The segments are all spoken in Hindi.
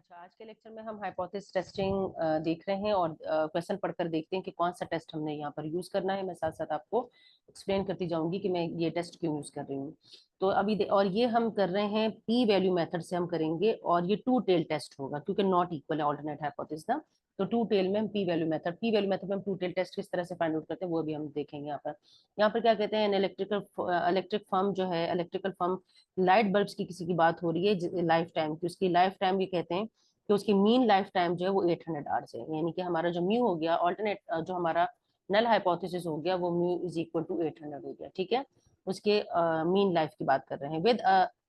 अच्छा, आज के लेक्चर में हम हाइपोथेसिस टेस्टिंग देख रहे हैं और क्वेश्चन पढ़कर देखते हैं कि कौन सा टेस्ट हमने यहाँ पर यूज करना है। मैं साथ साथ आपको एक्सप्लेन करती जाऊंगी कि मैं ये टेस्ट क्यों यूज कर रही हूँ। तो अभी और ये हम कर रहे हैं पी वैल्यू मेथड से हम करेंगे और ये टू टेल टेस्ट होगा क्योंकि नॉट इक्वल है ऑल्टरनेट हाइपोथेसिस ना। तो टू टेल में हम पी वैल्यू मेथड में हम टू टेल टेस्ट किस तरह से फाइंड आउट करते हैं वो भी हम देखेंगे। यहाँ पर क्या कहते हैं, इलेक्ट्रिक फर्म जो है, इलेक्ट्रिकल फर्म लाइट बल्ब्स की किसी की बात हो रही है लाइफ टाइम की। उसकी लाइफ टाइम ये कहते हैं कि उसकी मीन लाइफ टाइम जो है वो 800 आवर्स है। यानी कि हमारा जो म्यू हो गया ऑल्टरनेट, जो हमारा नल हाइपोथेसिस हो गया वो म्यू इज इक्वल टू 800 हो गया। ठीक है, उसके मीन लाइफ की बात कर रहे हैं with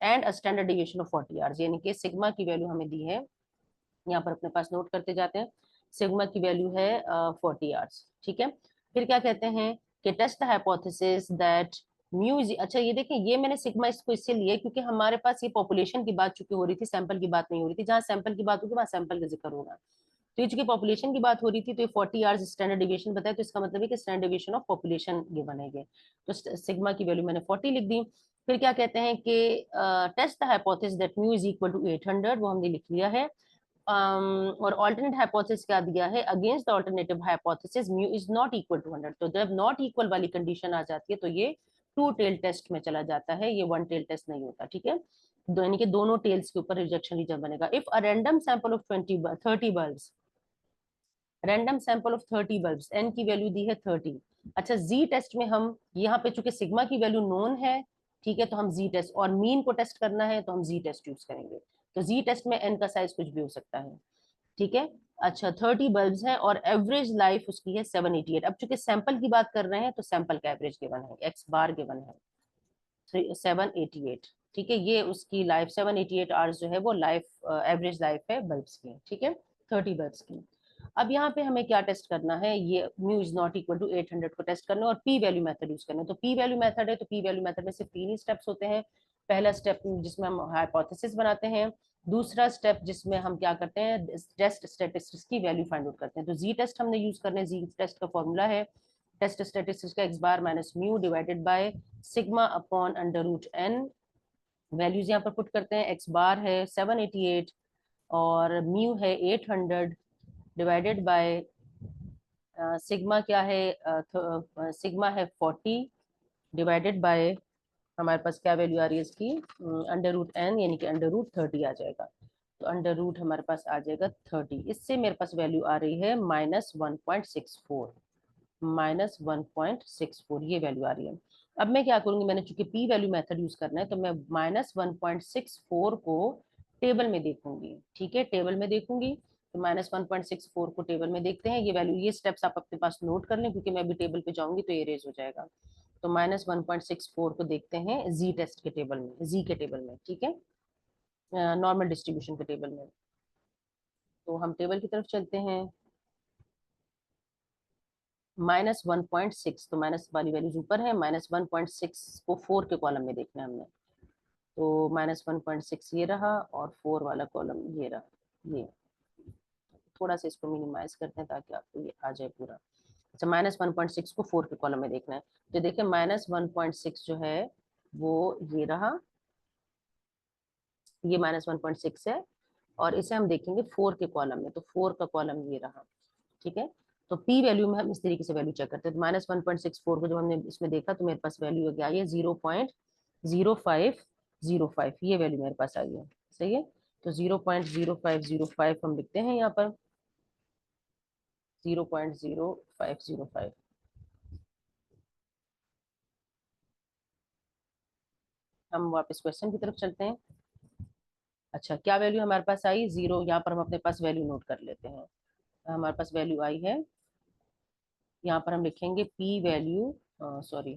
and a standard deviation of 40 hours. यानी कि सिग्मा की वैल्यू हमें दी है, यहाँ पर अपने पास नोट करते जाते हैं। सिग्मा की वैल्यू है 40 आवर्स। ठीक है, फिर क्या कहते हैं कि test the hypothesis that mu is, अच्छा ये देखें, ये मैंने सिग्मा इसको इससे लिया क्योंकि हमारे पास ये पॉपुलेशन की बात चूंकि हो रही थी, सैंपल की बात नहीं हो रही थी। जहां सैंपल की बात होगी वहां सैंपल का जिक्र होगा। तो ये चूंकि पॉपुलेशन की बात हो रही थी तो ये 40 आवर्स स्टैंडर्ड डिविएशन बताया, तो इसका मतलब है कि standard deviation of population given है। तो सिग्मा की वैल्यू मैंने 40 लिख दी। फिर क्या कहते हैं कि test the hypothesis that mu is equal to 800, वो हमने लिख लिया है। और ऑल्टरनेट हाइपोथेसिस क्या दिया है, against the alternative hypothesis mu is not equal to 100। तो जब नॉट इक्वल वाली कंडीशन आ जाती है तो ये टू टेल टेस्ट में चला जाता है, ये वन टेल टेस्ट नहीं होता। ठीक है, यानी कि दोनों टेल्स के ऊपर रिजेक्शन रीजन बनेगा। If a random sample of 30 bulbs, random sample of 30 bulbs, n की वैल्यू दी है 30। अच्छा, जी टेस्ट में हम यहाँ पे चूंकि सिग्मा की वैल्यू नोन है, ठीक है, तो हम जी टेस्ट, और मीन को टेस्ट करना है तो हम जी टेस्ट यूज करेंगे। तो जी टेस्ट में एन का साइज कुछ भी हो सकता है। ठीक है, अच्छा 30 बल्ब्स हैं और एवरेज लाइफ उसकी है 788। अब चूंकि सैंपल की बात कर रहे हैं तो सैंपल का एवरेज गिवन है, एक्स बार गिवन है 788। ठीक है, ये उसकी लाइफ 788 आवर्स जो है वो लाइफ एवरेज लाइफ है बल्ब्स की। ठीक है, 30 बल्ब्स की। अब यहाँ पे हमें क्या टेस्ट करना है, ये mu is not equal to 800 को टेस्ट करना है और पी वैल्यू मेथड यूज करना है। तो पी वैल्यू मेथड है तो पी वैल्यू मेथड में सिर्फ तीन ही स्टेप्स होते हैं। पहला स्टेप जिसमें हम हाइपोथेसिस बनाते हैं, दूसरा स्टेप जिसमें हम क्या करते हैं, टेस्ट स्टेटिस्टिक्स की वैल्यू फाइंड आउट करते हैं। तो जी टेस्ट हमने यूज करना है। जी टेस्ट का फॉर्मूला है टेस्ट स्टेटिस्टिक्स का x bar minus mu divided by sigma upon under root n. Values यहाँ पर पुट करते हैं, एक्स बार है 788 और म्यू है 800 डिवाइडेड बाय सिग्मा क्या है, सिग्मा है 40 डिवाइडेड बाय हमारे पास क्या वैल्यू आ रही है इसकी, अंडर रूट एन, यानी कि अंडर रूट 30 आ जाएगा। तो अंडर रूट हमारे पास आ जाएगा 30। इससे मेरे पास वैल्यू आ रही है -1.64, -1.64 ये वैल्यू आ रही है। अब मैं क्या करूंगी, मैंने चूंकि पी वैल्यू मेथड यूज करना है तो मैं -1.64 को टेबल में देखूंगी। ठीक है, टेबल में देखूंगी तो -1.64 को टेबल में देखते हैं। ये वैल्यू, ये स्टेप्स आप अपने पास नोट कर लें क्योंकि मैं अभी टेबल पे जाऊंगी तो ये रेज हो जाएगा। तो -1.64 को देखते हैं जी टेस्ट के टेबल में, जी के टेबल में। ठीक है, नॉर्मल डिस्ट्रीब्यूशन के टेबल में। तो हम टेबल की तरफ चलते हैं। -1.6, तो माइनस वाली वैल्यूज ऊपर है, -1.6 को 4 के कॉलम में देखना है हमने। तो -1.6 ये रहा और 4 वाला कॉलम ये रहा। ये थोड़ा सा इसको मिनिमाइज करते हैं ताकि आपको ये आ जाए पूरा। अच्छा, -1.6 को 4 के कॉलम में देखना है। तो देखिए -1.6 जो है वो ये रहा, ये -1.6 है और इसे हम देखेंगे 4 के कॉलम में, तो 4 का कॉलम ये रहा। ठीक है, तो पी वैल्यू में हम इस तरीके से वैल्यू चेक करते हैं। तो -1.64 को जब हमने इसमें देखा तो मेरे पास वैल्यू क्या आई है, 0.0505, ये वैल्यू मेरे पास आई है। सही है, तो 0.0505 हम लिखते हैं यहाँ पर, 0.0505। हम वापस क्वेश्चन की तरफ चलते हैं। अच्छा, क्या वैल्यू हमारे पास आई, 0। यहाँ पर हम अपने पास वैल्यू नोट कर लेते हैं। हमारे पास वैल्यू आई है, यहाँ पर हम लिखेंगे P value, sorry,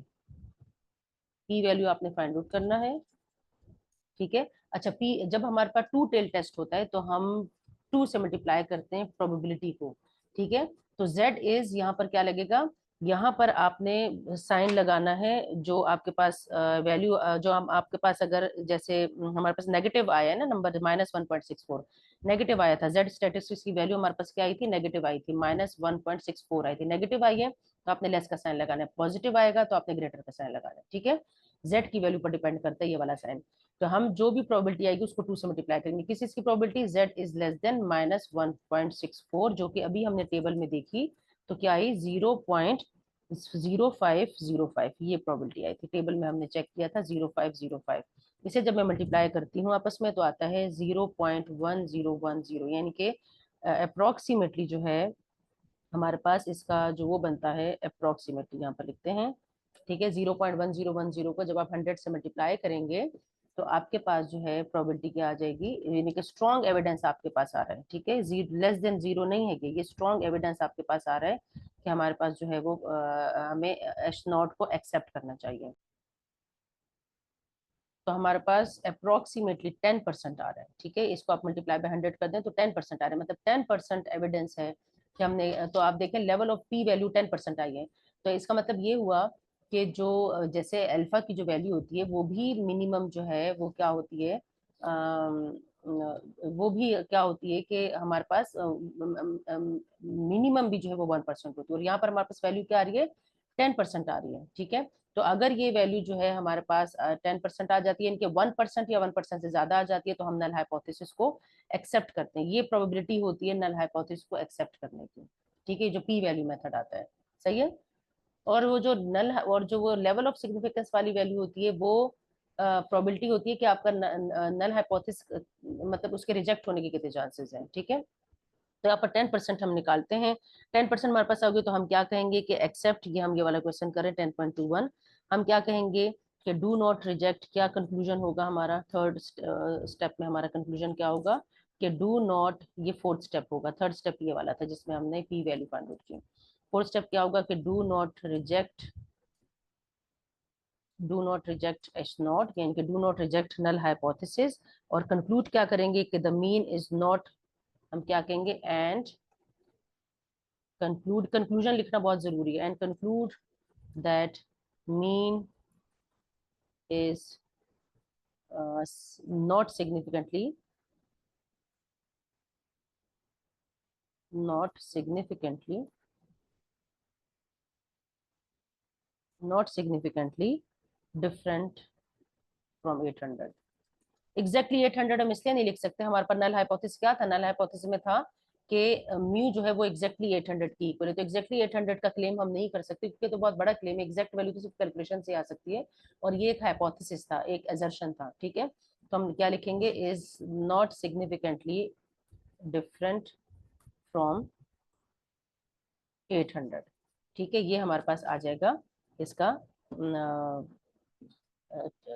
P value आपने फाइंड आउट करना है। ठीक है, अच्छा पी, जब हमारे पास टू टेल टेस्ट होता है तो हम 2 से मल्टीप्लाई करते हैं प्रोबेबिलिटी को। ठीक है, तो z इज, यहाँ पर क्या लगेगा, यहाँ पर आपने साइन लगाना है जो आपके पास वैल्यू, जो हम आपके पास अगर जैसे हमारे पास नेगेटिव आया है ना नंबर, -1.64 नेगेटिव आया था, जेड स्टेटिस्टिक्स की वैल्यू हमारे पास क्या आई थी, नेगेटिव आई थी, -1.64 आई थी। नेगेटिव आई है तो आपने लेस का साइन लगाना है, पॉजिटिव आएगा तो आपने ग्रेटर का साइन लगाना है। ठीक है, जेड की वैल्यू पर डिपेंड करता है ये वाला साइन। तो हम जो भी प्रोबेबिलिटी आएगी उसको 2 से मल्टीप्लाई करेंगे। किस चीज की probability, z is less than -1.64, जो कि अभी हमने टेबल में देखी तो क्या आई 0.0505, ये प्रोबेबिलिटी आई थी टेबल में, हमने चेक किया था 0.505। इसे जब मैं मल्टीप्लाई करती हूँ आपस में तो आता है 0.1010, यानी कि अप्रोक्सीमेटली जो है हमारे पास इसका जो वो बनता है अप्रोक्सीमेटली यहाँ पर लिखते हैं, ठीक है। 0.1010 को जब आप 100 से मल्टीप्लाई करेंगे तो आपके पास जो है प्रोबेबिलिटी क्या आ जाएगी, यानी कि स्ट्रॉन्ग एविडेंस आपके पास आ रहा है, ठीक है। लेस देन जीरो नहीं है कि ये स्ट्रॉन्ग एविडेंस आपके पास आ रहा है कि हमारे पास जो है वो हमें एच नॉट को एक्सेप्ट करना चाहिए। तो हमारे पास अप्रोक्सीमेटली 10% आ रहा है, ठीक है। इसको आप मल्टीप्लाई बाय 100 कर दें तो 10% आ रहा है, मतलब 10% एविडेंस है कि हमने, तो आप देखें लेवल ऑफ पी वैल्यू 10% आई है। तो इसका मतलब ये हुआ कि जो जैसे अल्फा की जो वैल्यू होती है वो भी मिनिमम जो है वो क्या होती है, वो भी क्या होती है कि हमारे पास मिनिमम भी जो है वो 1% होती है, और यहाँ पर हमारे पास वैल्यू क्या आ रही है, 10% आ रही है, ठीक है। तो अगर ये वैल्यू जो है हमारे पास 10% आ जाती है, इनके 1% या 1% से ज्यादा आ जाती है तो हम नल हाइपोथेसिस को एक्सेप्ट करते हैं। ये प्रोबेबिलिटी होती है नल हाइपोथेसिस को एक्सेप्ट करने की, ठीक है, जो पी वैल्यू मेथड आता है, सही है। और वो जो नल और जो वो लेवल ऑफ सिग्निफिकेंस वाली वैल्यू होती है वो प्रोबेबिलिटी होती है कि आपका नल हाइपोथेसिस मतलब उसके रिजेक्ट होने के कितने चांसेस हैं, ठीक है। तो यहाँ पर 10% हम निकालते हैं, 10% हमारे पास आओगे तो हम क्या कहेंगे कि एक्सेप्ट, ये हम ये वाला क्वेश्चन करें 10.21, हम क्या कहेंगे कि डू नॉट रिजेक्ट, क्या कंक्लूजन होगा हमारा, थर्ड स्टेप में हमारा कंक्लूजन क्या होगा कि डू नॉट, ये फोर्थ स्टेप होगा, थर्ड स्टेप ये वाला था जिसमें हमने पी वैल्यू फाइंड आउट की। फोर्थ स्टेप क्या होगा कि do not reject H not, यानी कि do not reject null hypothesis, और कंक्लूड क्या करेंगे कि द मीन इज नॉट, हम क्या कहेंगे एंड कंक्लूड, कंक्लूजन लिखना बहुत जरूरी है, and conclude that mean is not significantly, not significantly, not significantly different from 800। Exactly 800 हम इसलिए नहीं लिख सकते, हमारे पास नल हाइपोथेसिस क्या था, नल हाइपोथेसिस में था कि म्यू जो है वो एग्जैक्टली 800 की इक्वल है, तो एग्जैक्टली 800 का क्लेम हम नहीं कर सकते क्योंकि तो बहुत बड़ा क्लेम है, एग्जैक्ट वैल्यू तो सिर्फ कैलकुलेशन से आ सकती है, और ये एक हाइपोथेसिस था, एक एजर्शन था, ठीक है। तो हम क्या लिखेंगे, is not significantly different from 800, ठीक है। ये हमारे पास आ जाएगा इसका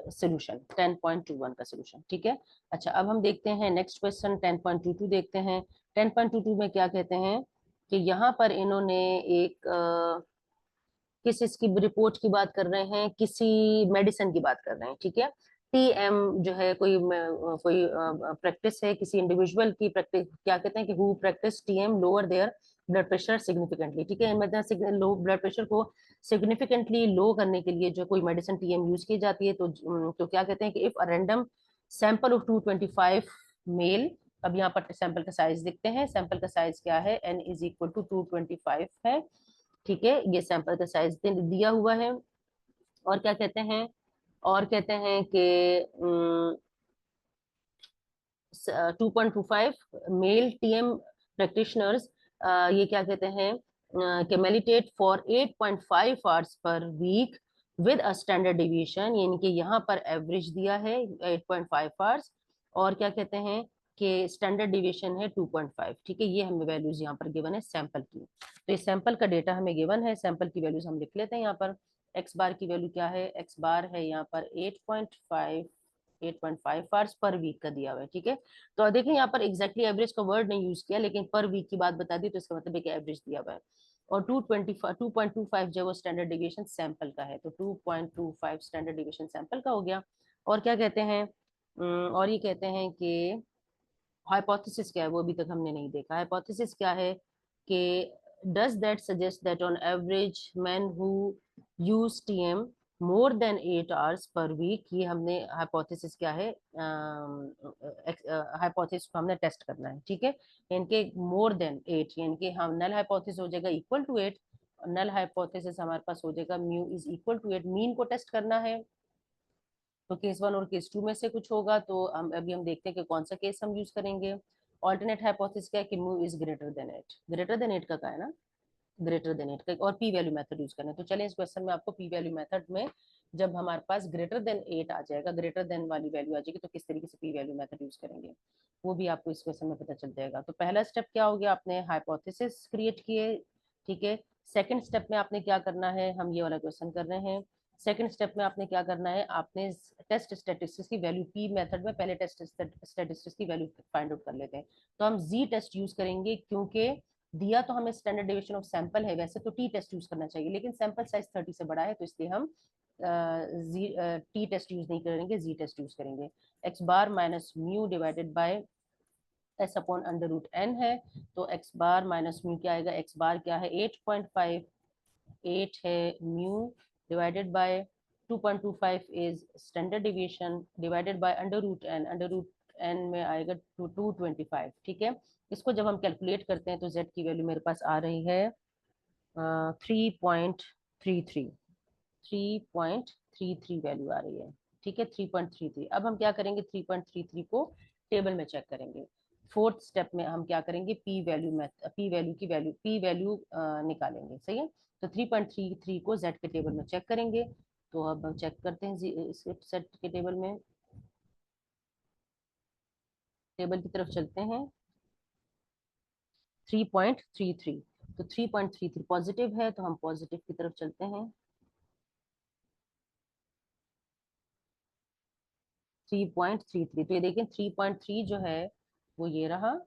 सोल्यूशन 10.21 का सोल्यूशन, ठीक है। अच्छा, अब हम देखते हैं नेक्स्ट क्वेश्चन 10.22 देखते हैं। 10.22 में क्या कहते हैं कि यहाँ पर इन्होंने एक किस इसकी रिपोर्ट की बात कर रहे हैं, किसी मेडिसिन की बात कर रहे हैं, ठीक है। टीएम जो है कोई प्रैक्टिस है किसी इंडिविजुअल की, प्रैक्टिस क्या कहते हैं कि who practice TM lower their blood pressure significantly, ठीक है। मतलब लो ब्लड प्रेशर को सिग्निफिकेंटली लो करने के लिए जो कोई मेडिसिन टीएम यूज की जाती है, तो क्या कहते हैं कि if a random sample of 225 male, अब यहाँ पर सैंपल का साइज देखते हैं, सैंपल का साइज क्या है, n इज इक्वल टू 225 है, ठीक है। ये सैंपल का साइज दिया हुआ है, और क्या कहते हैं, और कहते हैं कि 2.25 मेल टीएम प्रैक्टिशनर्स, ये क्या कहते हैं कि meditate for 8.5 hours per week with a standard deviation, यानी कि यहाँ पर एवरेज दिया है 8.5 आवर्स, और क्या कहते हैं कि स्टैंडर्ड डिविएशन है 2.5, ठीक है। ये हमें वैल्यूज यहाँ पर गिवन है सैंपल की, तो ये सैंपल का डेटा हमें गिवन है, सैंपल की वैल्यूज हम लिख लेते हैं यहाँ पर। एक्स बार की वैल्यू क्या है, एक्स बार है यहाँ पर 8.5 आवर्स पर वीक का दिया हुआ है, ठीक है। तो देखिए यहाँ पर एग्जैक्टली एवरेज का वर्ड नहीं यूज किया, लेकिन पर वीक की बात बता दी, तो इसका मतलब एक एवरेज दिया हुआ है, और 2.25 जो वो स्टैंडर्ड डिविएशन सैंपल का है, तो 2.25 स्टैंडर्ड डिविएशन सैंपल का हो गया। और क्या कहते हैं, और ये कहते हैं कि हाइपोथेसिस क्या है वो अभी तक हमने नहीं देखा। हाइपोथेसिस क्या है कि does that suggest that on average men who use TM more than 8 hours per week, ये हमने हाइपोथेसिस क्या है, हाइपोथेसिस को हमने टेस्ट करना है, ठीक है। इनके मोर देन 8, यानी कि हम नल हाइपोथेसिस हो जाएगा इक्वल टू 8, नल हाइपोथेसिस हमारे पास हो जाएगा mu is equal to 8, mean को टेस्ट करना है, तो केस 1 और केस 2 में से कुछ होगा, तो हम देखते हैं कि कौन सा केस हम यूज करेंगे। ऑल्टरनेट हाइपोथेसिस क्या है कि म्यू इज ग्रेटर देन 8 का है ना, ग्रेटर देन 8 का, और पी वैल्यू मेथड यूज करना है। तो चलिए इस क्वेश्चन में आपको पी वैल्यू मेथड में जब हमारे पास ग्रेटर देन 8 आ जाएगा, ग्रेटर देन वाली वैल्यू आ जाएगी, तो किस तरीके से पी वैल्यू मेथड यूज करेंगे वो भी आपको इस क्वेश्चन में पता चल जाएगा। तो पहला स्टेप क्या हो गया, आपने हाइपोथेसिस क्रिएट किए, ठीक है। सेकंड स्टेप में आपने क्या करना है, हम ये वाला क्वेश्चन कर रहे हैं। सेकंड स्टेप में आपने क्या करना है, आपने टेस्ट स्टैटिस्टिक्स की वैल्यू, पी मेथड में पहले टेस्ट स्टैटिस्टिक्स की वैल्यू फाइंड आउट कर लेते हैं। तो हम जी टेस्ट यूज करेंगे, क्योंकि दिया तो हमें स्टैंडर्ड डेविएशन ऑफ सैंपल है, वैसे तो टी टेस्ट यूज करना चाहिए, लेकिन सैंपल साइज 30 से बड़ा है, तो इसलिए हम टी टेस्ट यूज नहीं करेंगे, जी टेस्ट यूज करेंगे। X bar minus mu divided by s upon under root n है, तो एक्स बार माइनस म्यू क्या आएगा, एक्स बार क्या है 8.5, 8 है, mu divided by 2.25 is standard deviation divided by under root n में आएगा 225, ठीक है। इसको जब हम कैलकुलेट करते हैं तो z की वैल्यू मेरे पास आ रही है 3.33, 3.33 वैल्यू आ रही है, ठीक है, 3.33। अब हम क्या करेंगे, 3.33 को टेबल में चेक करेंगे। फोर्थ स्टेप में हम क्या करेंगे, पी वैल्यू की वैल्यू, पी वैल्यू निकालेंगे, सही है। तो 3.33 को जेड के टेबल में चेक करेंगे। तो अब हम चेक करते हैं इस सेट के टेबल में, टेबल की तरफ चलते हैं। 3.33, तो 3.33 पॉजिटिव है, तो हम पॉजिटिव की तरफ चलते हैं। 3.33, तो ये देखिए 3.3 जो है वो ये रहा,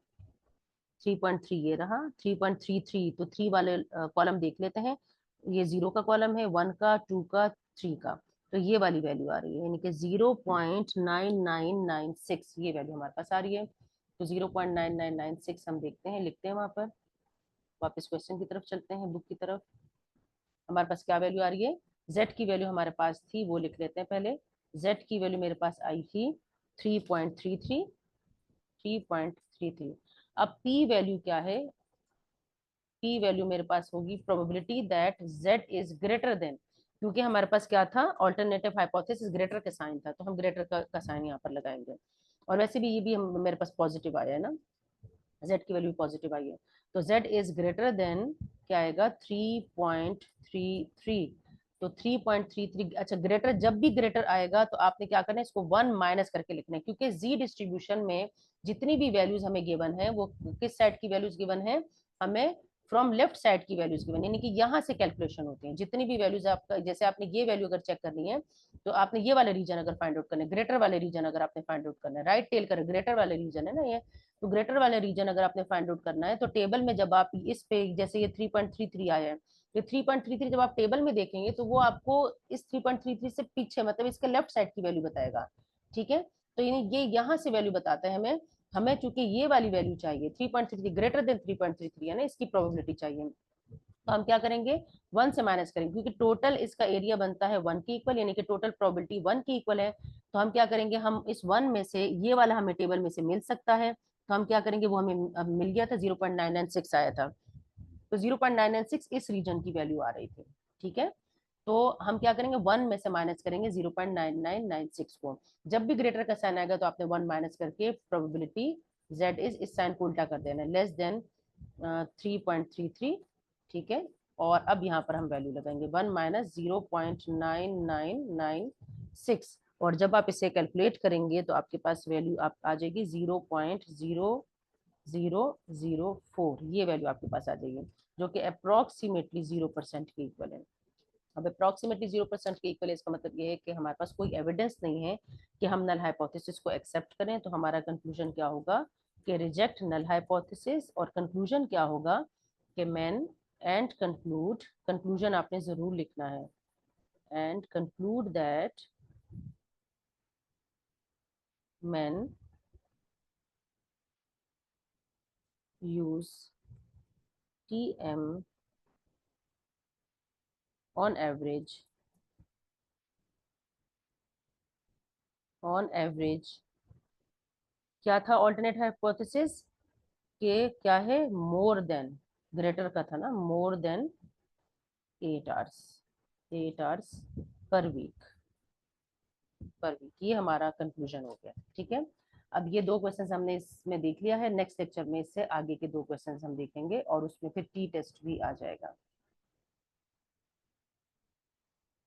3.3 ये रहा, 3.33, तो 3 वाले कॉलम देख लेते हैं। ये 0 का कॉलम है, 1 का, 2 का, 3 का, तो ये वाली वैल्यू आ रही है, यानी कि 0.9996 ये वैल्यू हमारे पास आ रही है। तो 0.9996 हम देखते हैं, लिखते हैं वहां पर। वापस क्वेश्चन की तरफ चलते हैं, बुक की तरफ। हमारे पास क्या वैल्यू आ रही है, z की वैल्यू हमारे पास थी, वो लिख लेते हैं पहले। z की वैल्यू मेरे पास आई थी 3.33, 3.33। अब p वैल्यू क्या है, p वैल्यू मेरे पास होगी probability that z is greater than, क्योंकि हमारे पास क्या था, ऑल्टरनेटिव हाइपोथेसिस ग्रेटर का साइन था, तो हम ग्रेटर का साइन यहाँ पर लगाएंगे। और वैसे भी ये भी मेरे पास पॉजिटिव आया है ना, z की वैल्यू पॉजिटिव आई है, तो z इज ग्रेटर देन क्या आएगा 3.33। तो 3.33, अच्छा ग्रेटर, जब भी ग्रेटर आएगा तो आपने क्या करना है, इसको 1 माइनस करके लिखना है, क्योंकि z डिस्ट्रीब्यूशन में जितनी भी वैल्यूज हमें गिवन है वो किस साइड की वैल्यूज गिवन है, हमें फ्रॉम लेफ्ट साइड की वैल्यूज गिवन, यानी कि यहाँ से कैलकुलेशन होती है जितनी भी वैल्यूज आपका, जैसे आपने ये वैल्यू अगर चेक करनी है तो आपने ये वाले रीजन अगर फाइंड आउट करना है, ग्रेटर वाले रीजन अगर आपने फाइंड आउट करना है, राइट टेल कर ग्रेटर वाले रीजन है ना ये, तो ग्रेटर वाले रीजन अगर आपने फाइंड आउट करना है तो टेबल में जब आप इस पे, जैसे ये 3.33 आया है, ये 3.33 जब आप टेबल में देखेंगे तो वो आपको इस 3.33 से पीछे, मतलब इसके लेफ्ट साइड की वैल्यू बताएगा, ठीक है। तो ये यहाँ से वैल्यू बताता है हमें, हमें चूंकि ये वाली वैल्यू चाहिए 3.33 ग्रेटर देन 3.33 है ना, इसकी प्रोबेबिलिटी चाहिए, तो हम क्या करेंगे, 1 से माइनस करेंगे, क्योंकि टोटल इसका एरिया बनता है 1 के इक्वल, यानी कि टोटल प्रोबेबिलिटी 1 के इक्वल है। तो हम क्या करेंगे, हम इस 1 में से ये वाला हमें टेबल में से मिल सकता है, तो हम क्या करेंगे, वो हमें मिल गया था, 0.996 आया था, तो 0.996 इस रीजन की वैल्यू आ रही थी, ठीक है। तो हम क्या करेंगे, 1 में से माइनस करेंगे 0.9996 को, जब भी ग्रेटर का साइन आएगा तो आपने 1 माइनस करके प्रोबेबिलिटी z इज इस साइन को उल्टा कर देना, लेस देन 3.33, ठीक है। और अब यहाँ पर हम वैल्यू लगाएंगे 1 माइनस 0.9996, और जब आप इसे कैलकुलेट करेंगे तो आपके पास वैल्यू आप आ जाएगी 0.0004, ये वैल्यू आपके पास आ जाएगी, जो कि अप्रोक्सीमेटली 0% के इक्वल है। अब अप्रोक्सीमेटली 0% के इक्वल है, इसका मतलब ये है कि हमारे पास कोई एविडेंस नहीं है कि हम नल हाइपोथेसिस को एक्सेप्ट करें, तो हमारा कंक्लूजन क्या होगा कि रिजेक्ट नल हाइपोथेसिस, और कंक्लूजन क्या होगा कि मैन एंड कंक्लूड, कंक्लूजन आपने जरूर लिखना है, and conclude that man use TM on average, on average क्या था ऑल्टरनेट हाइपोथेसिस के, क्या है, मोर देन, ग्रेटर का था ना, more than 8 hours, 8 hours per week, per week, ये हमारा कंक्लूजन हो गया। ठीक है, अब ये 2 क्वेश्चंस हमने इसमें देख लिया है। नेक्स्ट लेक्चर में इससे आगे के 2 क्वेश्चंस हम देखेंगे और उसमें फिर टी टेस्ट भी आ जाएगा।